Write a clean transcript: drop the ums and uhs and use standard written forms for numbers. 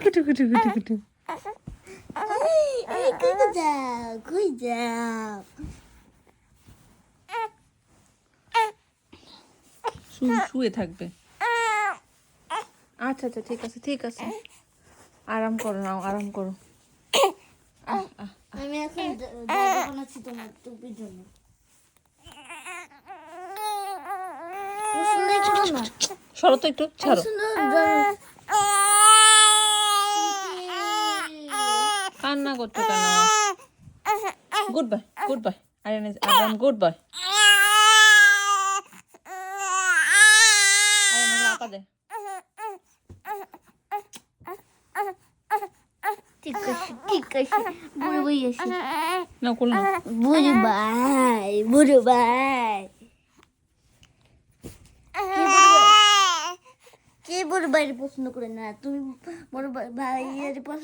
কুটু কুটু কুটু কুটু কই যাও শুয়ে থাকবে। আচ্ছা আচ্ছা ঠিক আছে ঠিক আছে, আরাম করো, নাও আরাম করো। আমি এখন জায়গা বানাচ্ছি তোমার টুপির জন্য। সুন্দর করো না, সরো তো একটু, ছাড়ো। কান্না করছো কেন? Goodbye goodbye, Aryan goodbye. আপা দে। ঠিক আছে বুড়ো ভাই আসি। না কোল না। বুড়ো ভাই কে বুড়ো ভাইয়ের পছন্দ করে না? তুমি বড় ভাইয়ের পছন্দ